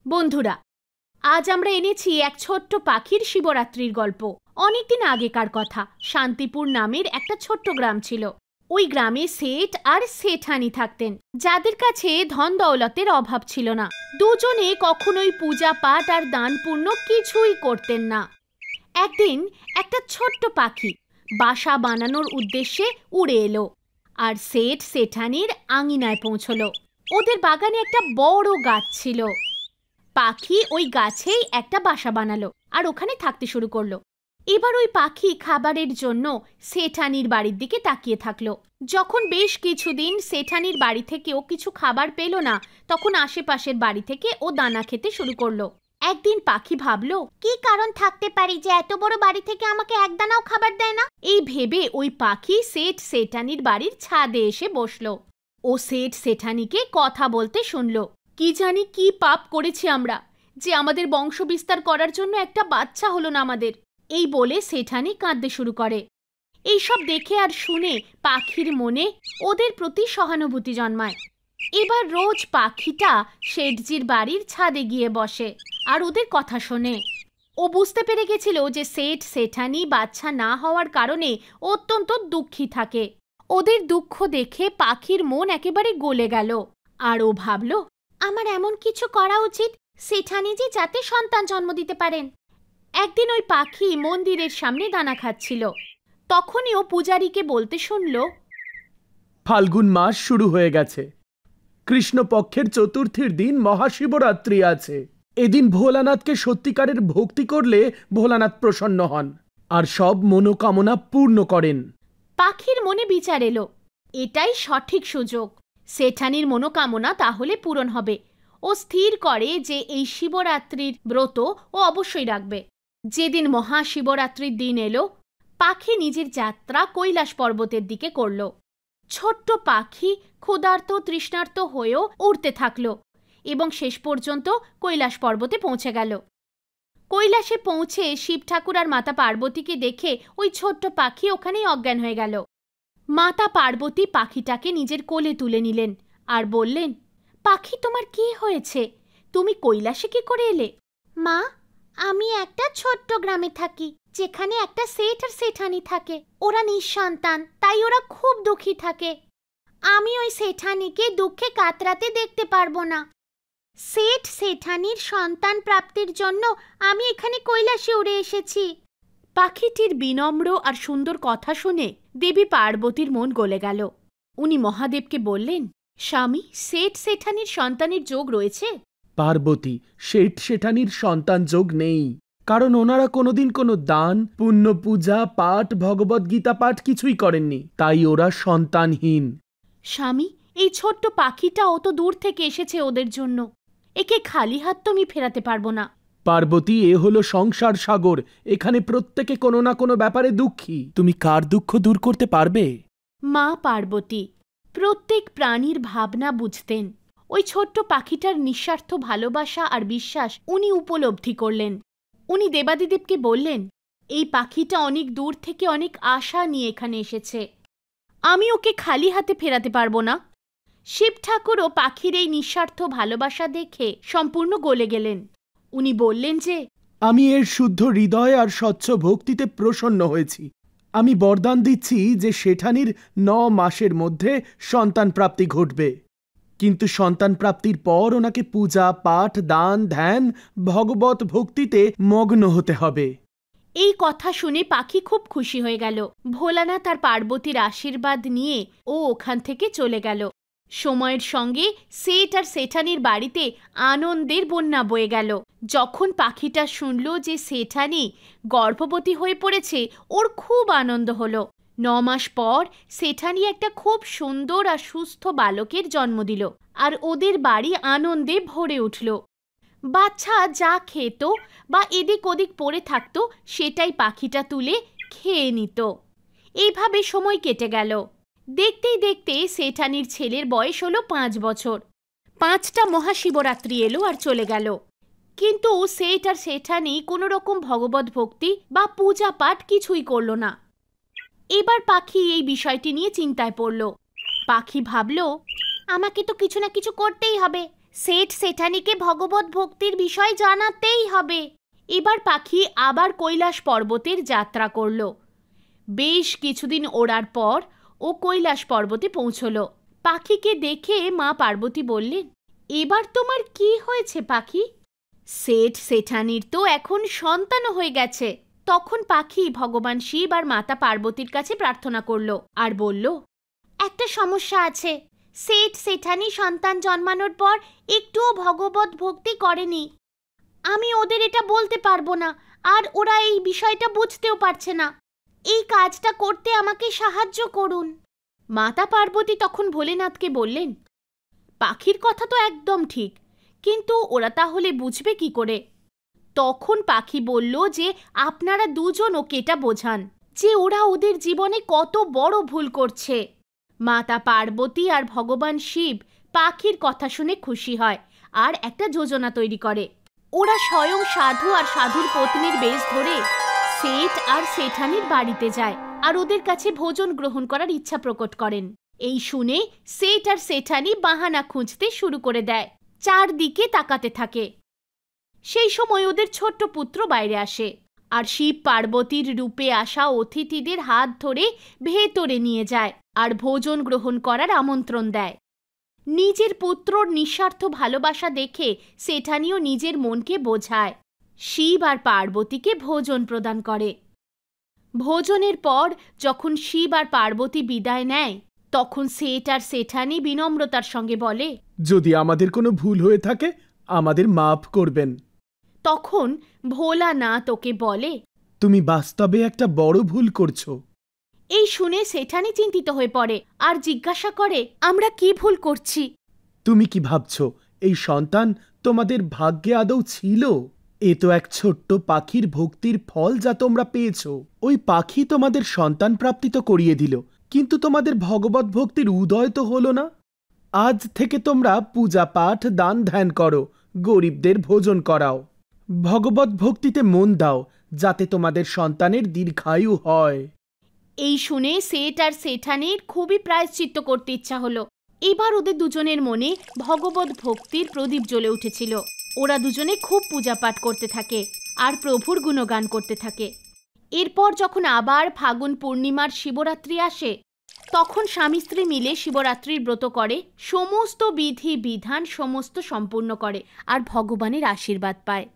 বন্ধুরা, আজ আমরা এনেছি এক ছোট্ট পাখির শিবরাত্রির গল্প। অনেকদিন আগেকার কথা। শান্তিপুর নামের একটা ছোট্ট গ্রাম ছিল। ওই গ্রামে শেঠ আর শেঠানি থাকতেন, যাদের কাছে ধন দৌলতের অভাব ছিল না। দুজনে কখনোই পূজা পাঠ আর দান পুণ্য কিছুই করতেন না। একদিন একটা ছোট্ট পাখি বাসা বানানোর উদ্দেশ্যে উড়ে এলো আর শেঠ শেঠানির আঙিনায় পৌঁছলো। ওদের বাগানে একটা বড় গাছ ছিল। পাখি ওই গাছেই একটা বাসা বানালো আর ওখানে থাকতে শুরু করলো। এবার ওই পাখি খাবারের জন্য শেঠানির বাড়ির দিকে তাকিয়ে থাকলো। যখন বেশ কিছুদিন শেঠানির বাড়ি থেকেও কিছু খাবার পেল না, তখন আশেপাশের বাড়ি থেকে ও দানা খেতে শুরু করলো। একদিন পাখি ভাবলো, কি কারণ থাকতে পারি যে এত বড় বাড়ি থেকে আমাকে এক দানাও খাবার দেয় না। এই ভেবে ওই পাখি শেঠ শেঠানির বাড়ির ছাদে এসে বসলো। ও শেঠ শেঠানিকে কথা বলতে শুনলো। কি জানি কি পাপ করেছি আমরা, যে আমাদের বংশ বিস্তার করার জন্য একটা বাচ্চা হলো না আমাদের। এই বলে শেঠানি কাঁদতে শুরু করে। এইসব দেখে আর শুনে পাখির মনে ওদের প্রতি সহানুভূতি জন্মায়। এবার রোজ পাখিটা শেঠজির বাড়ির ছাদে গিয়ে বসে আর ওদের কথা শোনে। ও বুঝতে পেরে গেছিল যে শেঠ শেঠানি বাচ্চা না হওয়ার কারণে অত্যন্ত দুঃখী থাকে। ওদের দুঃখ দেখে পাখির মন একেবারে গলে গেল আর ও ভাবল, আমার এমন কিছু করা উচিত শেঠানিজি যাতে সন্তান জন্ম দিতে পারেন। একদিন ওই পাখি মন্দিরের সামনে দানা খাচ্ছিল। তখনই ও পূজারীকে বলতে শুনল, ফাল্গুন মাস শুরু হয়ে গেছে। কৃষ্ণপক্ষের চতুর্থীর দিন মহাশিবরাত্রি আছে। এদিন ভোলানাথকে সত্যিকারের ভক্তি করলে ভোলানাথ প্রসন্ন হন আর সব মনোকামনা পূর্ণ করেন। পাখির মনে বিচার এলো, এটাই সঠিক সুযোগ। শেঠানির মনোকামনা তাহলে পূরণ হবে। ও স্থির করে যে এই শিবরাত্রির ব্রত ও অবশ্যই রাখবে। যেদিন মহাশিবরাত্রির দিন এলো, পাখি নিজের যাত্রা কৈলাস পর্বতের দিকে করল। ছোট্ট পাখি ক্ষুধার্ত তৃষ্ণার্ত হয়েও উড়তে থাকলো এবং শেষ পর্যন্ত কৈলাস পর্বতে পৌঁছে গেল। কৈলাসে পৌঁছে শিব ঠাকুর আর মাতা পার্বতীকে দেখে ওই ছোট্ট পাখি ওখানেই অজ্ঞান হয়ে গেল। মাতা পার্বতী পাখিটাকে নিজের কোলে তুলে নিলেন আর বললেন, পাখি তোমার কি হয়েছে? তুমি কৈলাসে কি করে এলে? মা, আমি একটা ছোট্ট গ্রামে থাকি, যেখানে একটা শেঠ আর শেঠানি থাকে। ওরা নিঃসন্তান, তাই ওরা খুব দুঃখী থাকে। আমি ওই শেঠানিকে দুঃখে কাতরাতে দেখতে পারবো না। শেঠ শেঠানির সন্তান প্রাপ্তির জন্য আমি এখানে কৈলাসে উড়ে এসেছি। পাখিটির বিনম্র আর সুন্দর কথা শুনে দেবী পার্বতীর মন গলে গেল। উনি মহাদেবকে বললেন, স্বামী, শেঠ শেঠানির সন্তানের যোগ রয়েছে? পার্বতী, শেঠ শেঠানির সন্তান যোগ নেই, কারণ ওনারা কোনোদিন কোনো দান পুণ্য পূজা পাঠ ভগবদ্গীতা পাঠ কিছুই করেননি, তাই ওরা সন্তানহীন। স্বামী, এই ছোট্ট পাখিটা অত দূর থেকে এসেছে ওদের জন্য। একে খালি হাত তো আমি ফেরাতে পারবো না। পার্বতী, এ হলো সংসার সাগর। এখানে প্রত্যেকে কোনো না কোনো ব্যাপারে দুঃখী। তুমি কার দুঃখ দূর করতে পারবে? মা পার্বতী প্রত্যেক প্রাণীর ভাবনা বুঝতেন। ওই ছোট্ট পাখিটার নিঃস্বার্থ ভালোবাসা আর বিশ্বাস উনি উপলব্ধি করলেন। উনি দেবাদিদেবকে বললেন, এই পাখিটা অনেক দূর থেকে অনেক আশা নিয়ে এখানে এসেছে, আমি ওকে খালি হাতে ফেরাতে পারবো না। শিব ঠাকুরও পাখির এই নিঃস্বার্থ ভালোবাসা দেখে সম্পূর্ণ গলে গেলেন। উনি বললেন যে, আমি এর শুদ্ধ হৃদয় আর স্বচ্ছ ভক্তিতে প্রসন্ন হয়েছি। আমি বরদান দিচ্ছি যে শেঠানির 9 মাসের মধ্যে সন্তান প্রাপ্তি ঘটবে, কিন্তু সন্তান প্রাপ্তির পর ওনাকে পূজা পাঠ দান ধ্যান ভগবত ভক্তিতে মগ্ন হতে হবে। এই কথা শুনে পাখি খুব খুশি হয়ে গেল। ভোলানাথ আর পার্বতীর আশীর্বাদ নিয়ে ও ওখান থেকে চলে গেল। সময়ের সঙ্গে শেঠ আর শেঠানির বাড়িতে আনন্দের বন্যা বয়ে গেল। যখন পাখিটা শুনল যে শেঠানি গর্ভবতী হয়ে পড়েছে, ওর খুব আনন্দ হলো। 9 মাস পর শেঠানি একটা খুব সুন্দর আর সুস্থ বালকের জন্ম দিল আর ওদের বাড়ি আনন্দে ভরে উঠল। বাচ্চা যা খেত বা এদিক ওদিক পড়ে থাকতো, সেটাই পাখিটা তুলে খেয়ে নিত। এইভাবে সময় কেটে গেল। দেখতেই দেখতে শেঠানির ছেলের বয়স হলো 5 বছর। 5টা মহাশিবরাত্রি এলো আর চলে গেল, কিন্তু শেঠ আর শেঠানি কোনো রকম ভগবত ভক্তি বা পূজা পাঠ কিছুই করল না। এবার পাখি এই বিষয়টি নিয়ে চিন্তায় পড়ল। পাখি ভাবল, আমাকে তো কিছু না কিছু করতেই হবে। সেঠ সেঠানিকে ভগবত ভক্তির বিষয় জানাতেই হবে। এবার পাখি আবার কৈলাস পর্বতের যাত্রা করল। বেশ কিছুদিন ওড়ার পর ও কৈলাস পর্বতে পৌঁছল। পাখিকে দেখে মা পার্বতী বললেন, এবার তোমার কি হয়েছে পাখি? সেঠ সেঠানির তো এখন সন্তানও হয়ে গেছে। তখন পাখি ভগবান শিব আর মাতা পার্বতীর কাছে প্রার্থনা করল আর বলল, একটা সমস্যা আছে। সেঠ সেঠানি সন্তান জন্মানোর পর একটুও ভগবত ভক্তি করেনি। আমি ওদের এটা বলতে পারবো না, আর ওরা এই বিষয়টা বুঝতেও পারছে না। এই কাজটা করতে আমাকে সাহায্য করুন। মাতা পার্বতী তখন ভোলেনাথকে বললেন, পাখির কথা তো একদম ঠিক, কিন্তু ওরা তাহলে বুঝবে কি করে? তখন পাখি বলল যে আপনারা দুজন ওকে এটা বোঝান যে ওরা ওদের জীবনে কত বড় ভুল করছে। মাতা পার্বতী আর ভগবান শিব পাখির কথা শুনে খুশি হয় আর একটা যোজনা তৈরি করে। ওরা স্বয়ং সাধু আর সাধুর পত্নীর বেশ ধরে সেঠ আর সেঠানির বাড়িতে যায় আর ওদের কাছে ভোজন গ্রহণ করার ইচ্ছা প্রকট করেন। এই শুনে সেঠ আর সেঠানি বাহানা খুঁজতে শুরু করে দেয়, চারদিকে তাকাতে থাকে। সেই সময় ওদের ছোট্ট পুত্র বাইরে আসে আর শিব পার্বতীর রূপে আসা অতিথিদের হাত ধরে ভেতরে নিয়ে যায় আর ভোজন গ্রহণ করার আমন্ত্রণ দেয়। নিজের পুত্রর নিঃস্বার্থ ভালোবাসা দেখে সেঠানিও নিজের মনকে বোঝায়, শিব আর পার্বতীকে ভোজন প্রদান করে। ভোজনের পর যখন শিব আর পার্বতী বিদায় নেয়, তখন সেঠ আর সেঠানি বিনম্রতার সঙ্গে বলে, যদি আমাদের কোনো ভুল হয়ে থাকে আমাদের মাফ করবেন। তখন ভোলানাথ ওকে বলে, তুমি বাস্তবে একটা বড় ভুল করছো। এই শুনে সেঠানি চিন্তিত হয়ে পড়ে আর জিজ্ঞাসা করে, আমরা কি ভুল করছি? তুমি কি ভাবছো এই সন্তান তোমাদের ভাগ্যে আদৌ ছিল? এ তো এক ছোট্ট পাখির ভক্তির ফল যা তোমরা পেয়েছো। ওই পাখি তোমাদের সন্তান প্রাপ্তি তো করিয়ে দিল, কিন্তু তোমাদের ভগবত ভক্তির উদয় তো হলো না। আজ থেকে তোমরা পূজা পাঠ দান ধ্যান করো, গরিবদের ভোজন করাও, ভগবত ভক্তিতে মন দাও, যাতে তোমাদের সন্তানের দীর্ঘায়ু হয়। এই শুনে সেঠ আর সেঠানির খুবই প্রায়শ্চিত্ত করতে ইচ্ছা হলো। এবার ওদের দুজনের মনে ভগবত ভক্তির প্রদীপ জ্বলে উঠেছিল। ওরা দুজনে খুব পূজা পাঠ করতে থাকে আর প্রভুর গুণগান করতে থাকে। এরপর যখন আবার ফাগুন পূর্ণিমার শিবরাত্রি আসে, তখন স্বামী স্ত্রী মিলে শিবরাত্রির ব্রত করে, সমস্ত বিধি বিধান সমস্ত সম্পূর্ণ করে আর ভগবানের আশীর্বাদ পায়।